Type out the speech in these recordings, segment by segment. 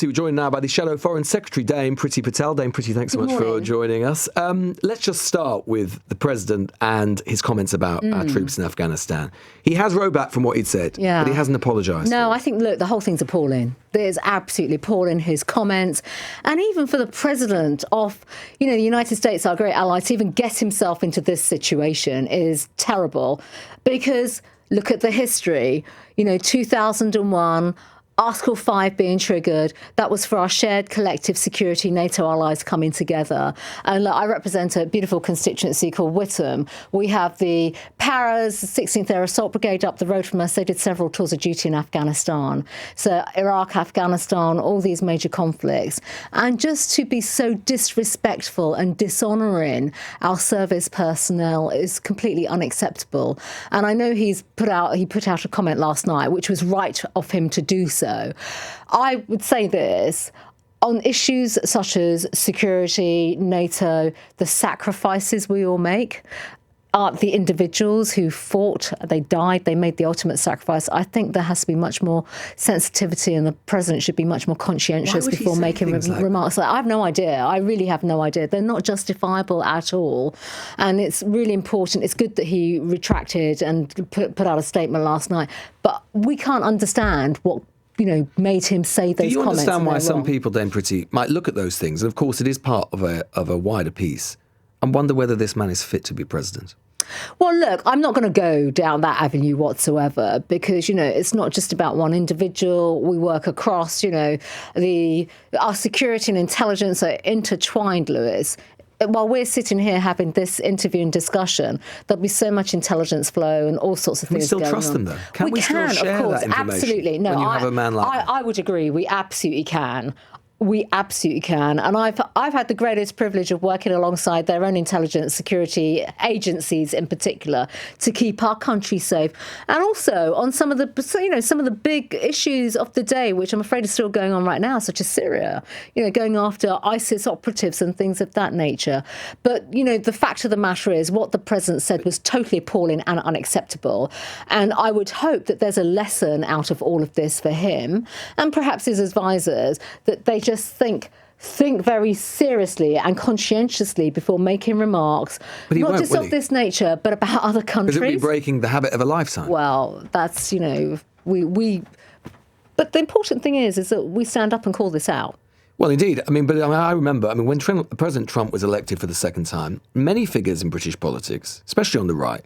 We're joined now by the Shadow Foreign Secretary, Dame Priti Patel. Dame Priti, thanks so much for joining us. Let's just start with the President and his comments about our troops in Afghanistan. He has rowed back from what he'd said, but he hasn't apologised. No, I think, look, the whole thing's appalling. There's absolutely appalling, his comments. And even for the President of, the United States, our great ally, to even get himself into this situation is terrible. Because look at the history, 2001, Article 5 being triggered, that was for our shared collective security, NATO allies coming together. And look, I represent a beautiful constituency called Whittam. We have the Paras, 16th Air Assault Brigade up the road from us. They did several tours of duty in Afghanistan. So Iraq, Afghanistan, all these major conflicts. And just to be so disrespectful and dishonouring our service personnel is completely unacceptable. And I know he put out a comment last night, which was right of him to do so. I would say this, on issues such as security, NATO, the sacrifices we all make, the individuals who fought, they died, they made the ultimate sacrifice. I think there has to be much more sensitivity, and the President should be much more conscientious before making remarks. I have no idea. I really have no idea. They're not justifiable at all. And it's really important. It's good that he retracted and put out a statement last night. But we can't understand what made him say those comments. Do you understand why some people, then, Priti, might look at those things, and of course it is part of a wider piece, and wonder whether this man is fit to be president? Well, look, I'm not going to go down that avenue whatsoever because, it's not just about one individual. We work across, our security and intelligence are intertwined, Lewis. While we're sitting here having this interview and discussion, there'll be so much intelligence flow and all sorts of things going on. Can we still trust them, though? Can we still share that information? Absolutely. No, when you have a man like that? I would agree. We absolutely can. We absolutely can. And I've had the greatest privilege of working alongside their own intelligence security agencies in particular to keep our country safe. And also on some of the big issues of the day, which I'm afraid is still going on right now, such as Syria, going after ISIS operatives and things of that nature. But, the fact of the matter is what the President said was totally appalling and unacceptable. And I would hope that there's a lesson out of all of this for him and perhaps his advisors, that they just think very seriously and conscientiously before making remarks, not just of this nature, but about other countries. Because it would be breaking the habit of a lifetime. Well, that's, we. But the important thing is that we stand up and call this out. Well, indeed. I remember, when President Trump was elected for the second time, many figures in British politics, especially on the right,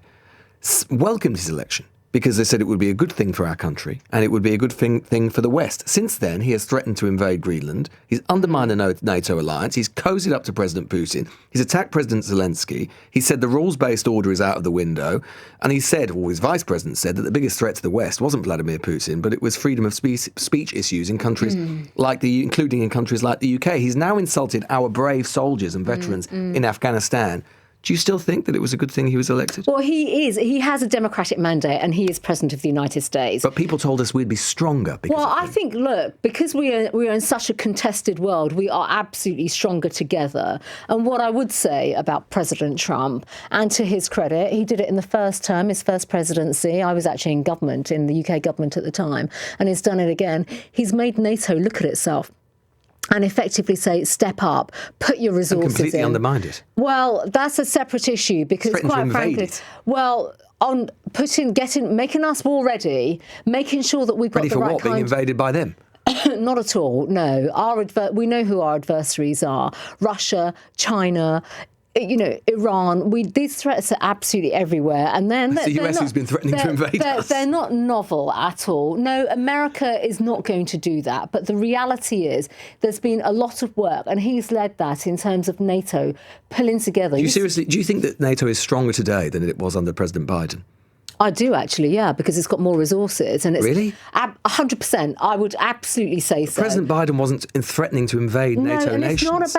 welcomed his election, because they said it would be a good thing for our country and it would be a good thing for the West. Since then, he has threatened to invade Greenland. He's undermined the NATO alliance. He's cozied up to President Putin. He's attacked President Zelensky. He said the rules-based order is out of the window. And he said, or his vice president said, that the biggest threat to the West wasn't Vladimir Putin, but it was freedom of speech issues in countries including in countries like the UK. He's now insulted our brave soldiers and veterans in Afghanistan. Do you still think that it was a good thing he was elected? Well, he is. He has a democratic mandate and he is President of the United States. But people told us we'd be stronger because I think, look, because we are in such a contested world, we are absolutely stronger together. And what I would say about President Trump, and to his credit, he did it in the first term, his first presidency. I was actually in government, in the UK government at the time, and he's done it again. He's made NATO look at itself and effectively say, step up, put your resources in. And completely undermined it. Well, that's a separate issue because, quite frankly, on making us war ready, making sure that we've got ready the right for what? Being invaded by them? Not at all. No, we know who our adversaries are: Russia, China. Iran. These threats are absolutely everywhere, and then it's the US who's been threatening to invade us. They're not novel at all. No, America is not going to do that. But the reality is, there's been a lot of work, and he's led that in terms of NATO pulling together. Do you think that NATO is stronger today than it was under President Biden? I do actually, yeah, because it's got more resources. And it's really? 100%. I would absolutely say so. President Biden wasn't threatening to invade NATO nations.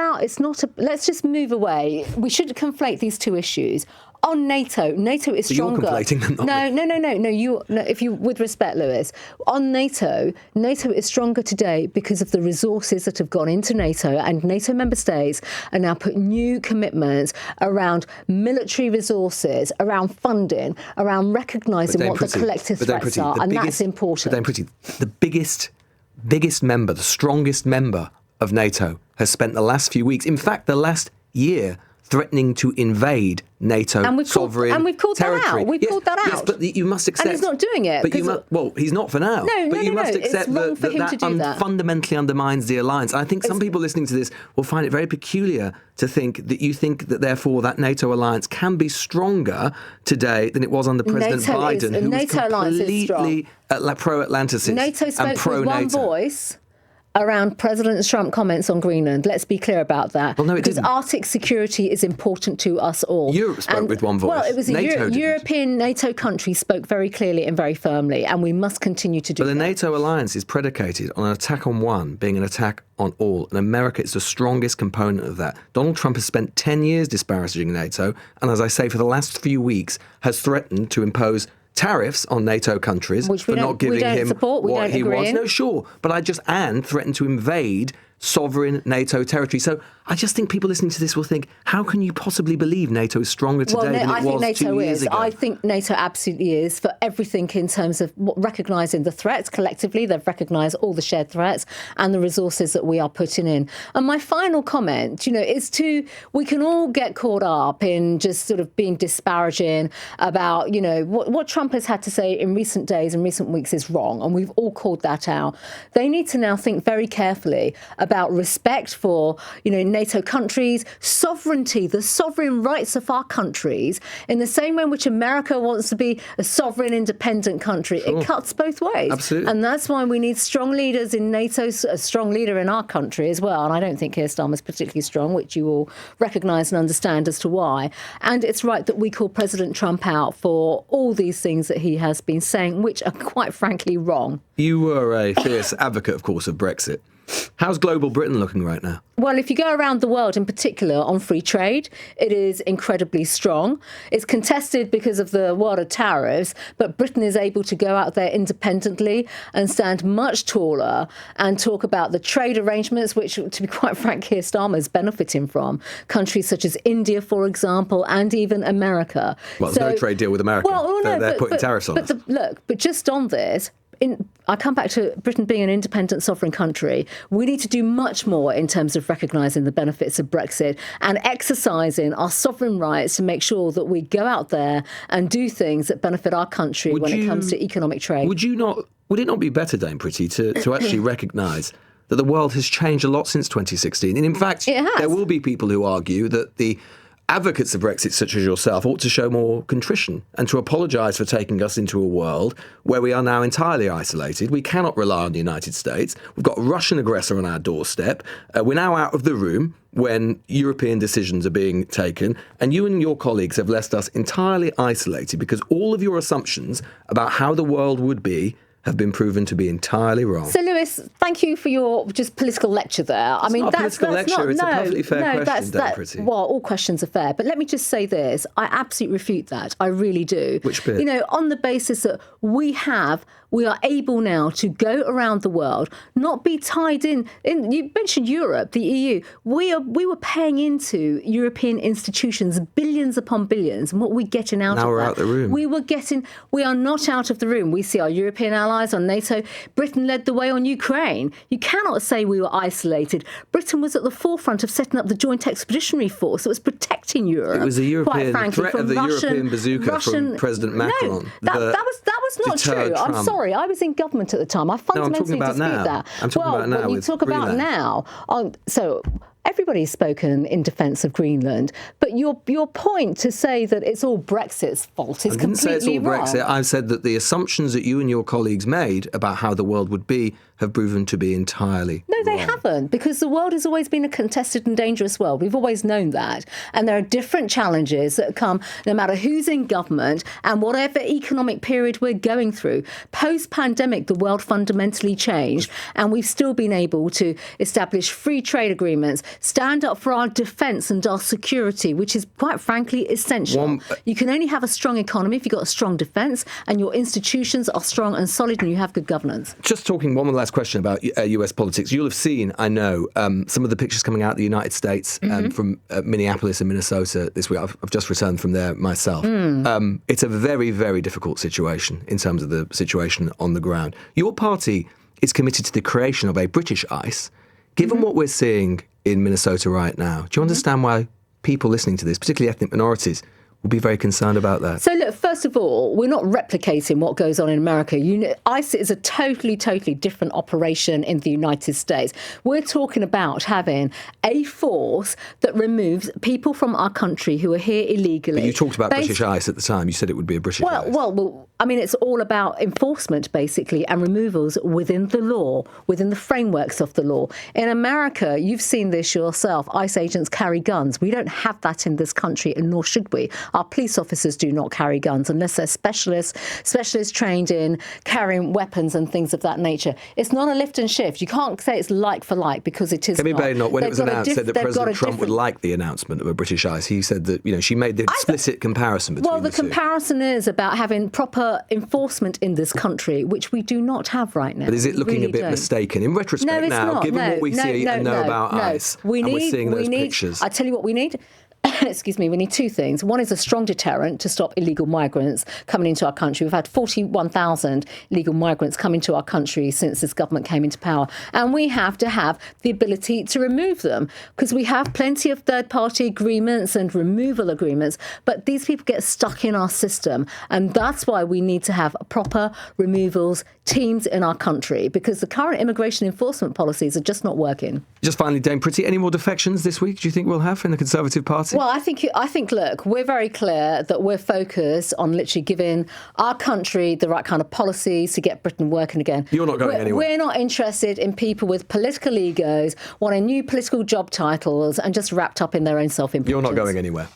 Let's just move away. We shouldn't conflate these two issues. On NATO is stronger. You're conflating them, No. With respect, Lewis, on NATO is stronger today because of the resources that have gone into NATO, and NATO member states are now putting new commitments around military resources, around funding, around recognising what the collective threats are, and that's important. But then, Priti, the biggest biggest member, the strongest member of NATO, has spent the last few weeks, in fact, the last year, threatening to invade NATO sovereign territory. And we've called that out. We've called that out. Yes, but you must accept... And he's not doing it. Well, he's not for now. But you must accept that fundamentally undermines the alliance. I think some people listening to this will find it very peculiar to think that you think that, therefore, that NATO alliance can be stronger today than it was under President Biden, who was completely pro-Atlanticist NATO spoke and pro-NATO. With one voice around President Trump's comments on Greenland. Let's be clear about that. Well, no, it because didn't. Arctic security is important to us all. Europe spoke with one voice. Well, it was European NATO countries spoke very clearly and very firmly, and we must continue to do that. But the NATO alliance is predicated on an attack on one being an attack on all, and America is the strongest component of that. Donald Trump has spent 10 years disparaging NATO, and as I say, for the last few weeks, has threatened to impose tariffs on NATO countries for not giving him what he wants. No, sure, but threatened to invade sovereign NATO territory. So I just think people listening to this will think, how can you possibly believe NATO is stronger today than it was 2 years ago? I think NATO absolutely is for everything in terms of recognising the threats collectively. They've recognised all the shared threats and the resources that we are putting in. And my final comment, is we can all get caught up in just sort of being disparaging about, what Trump has had to say in recent days and recent weeks is wrong. And we've all called that out. They need to now think very carefully about respect for, NATO countries, sovereignty, the sovereign rights of our countries, in the same way in which America wants to be a sovereign, independent country. Sure. It cuts both ways. Absolutely. And that's why we need strong leaders in NATO, a strong leader in our country as well. And I don't think Keir Starmer's particularly strong, which you all recognise and understand as to why. And it's right that we call President Trump out for all these things that he has been saying, which are quite frankly wrong. You were a fierce advocate, of course, of Brexit. How's global Britain looking right now? Well, if you go around the world, in particular on free trade, it is incredibly strong. It's contested because of the world of tariffs, but Britain is able to go out there independently and stand much taller and talk about the trade arrangements, which, to be quite frank, Keir Starmer is benefiting from. Countries such as India, for example, and even America. Well, there's no trade deal with America. Well, no, they're putting tariffs on us. But just on this, I come back to Britain being an independent sovereign country. We need to do much more in terms of recognising the benefits of Brexit and exercising our sovereign rights to make sure that we go out there and do things that benefit our country when it comes to economic trade. Would it not be better, Dame Priti, to actually recognise that the world has changed a lot since 2016? And in fact, there will be people who argue that the advocates of Brexit, such as yourself, ought to show more contrition and to apologise for taking us into a world where we are now entirely isolated. We cannot rely on the United States. We've got a Russian aggressor on our doorstep. We're now out of the room when European decisions are being taken. And you and your colleagues have left us entirely isolated because all of your assumptions about how the world would be have been proven to be entirely wrong. So, Lewis, thank you for your just political lecture there. It's not a political lecture. It's a perfectly fair question, Priti. Well, all questions are fair. But let me just say this. I absolutely refute that. I really do. Which bit? On the basis that we are able now to go around the world, not be tied in. You mentioned Europe, the EU. We were paying into European institutions billions upon billions, and what we're getting out of that. Now we're out the room. We are not out of the room. We see our European allies on NATO. Britain led the way on Ukraine. You cannot say we were isolated. Britain was at the forefront of setting up the Joint Expeditionary Force that was protecting Europe. It was the European threat of the European bazooka from President Macron. No, that was not true. Trump. I'm sorry. I was in government at the time. I fundamentally dispute that. I'm talking about now. When you talk about now, so everybody's spoken in defence of Greenland, but your point to say that it's all Brexit's fault is completely wrong. I didn't say it's all Brexit. I said that the assumptions that you and your colleagues made about how the world would be have proven to be entirely No, they wrong. haven't, because the world has always been a contested and dangerous world. We've always known that. And there are different challenges that come no matter who's in government and whatever economic period we're going through. Post-pandemic, the world fundamentally changed, and we've still been able to establish free trade agreements, stand up for our defence and our security, which is, quite frankly, essential. You can only have a strong economy if you've got a strong defence and your institutions are strong and solid and you have good governance. Just talking one last question about US politics. You'll have seen, I know, some of the pictures coming out of the United States from Minneapolis and Minnesota this week. I've just returned from there myself. It's a very, very difficult situation in terms of the situation on the ground. Your party is committed to the creation of a British ICE. Given what we're seeing in Minnesota right now, do you understand why people listening to this, particularly ethnic minorities, will be very concerned about that? So look, first of all, we're not replicating what goes on in America. ICE is a totally different operation in the United States. We're talking about having a force that removes people from our country who are here illegally. But you talked about British ICE at the time. You said it would be a British ICE. Well, I mean, it's all about enforcement, basically, and removals within the law, within the frameworks of the law. In America, you've seen this yourself. ICE agents carry guns. We don't have that in this country, and nor should we. Our police officers do not carry guns unless they're specialists trained in carrying weapons and things of that nature. It's not a lift and shift. You can't say it's like for like, because it is Kemi not. Bain, when it was announced, said that President Trump would like the announcement of a British ICE. He said that, she made the explicit comparison between the two. Well, the comparison is about having proper enforcement in this country, which we do not have right now. But is it looking a bit mistaken? In retrospect now, given what we see and know about ICE, we're seeing those pictures. I tell you what we need. Excuse me, we need two things. One is a strong deterrent to stop illegal migrants coming into our country. We've had 41,000 illegal migrants come into our country since this government came into power. And we have to have the ability to remove them, because we have plenty of third-party agreements and removal agreements, but these people get stuck in our system. And that's why we need to have proper removals teams in our country, because the current immigration enforcement policies are just not working. Just finally, Dame Priti, any more defections this week do you think we'll have in the Conservative Party? Well, I think, look, we're very clear that we're focused on literally giving our country the right kind of policies to get Britain working again. You're not going anywhere. We're not interested in people with political egos, wanting new political job titles and just wrapped up in their own self-importance. You're not going anywhere.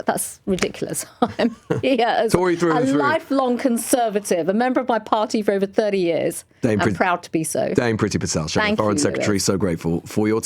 That's ridiculous. I'm here as Tory through a and through. lifelong Conservative, a member of my party for over 30 years. I'm proud to be so. Dame Priti Patel, Foreign Secretary, so grateful for your time.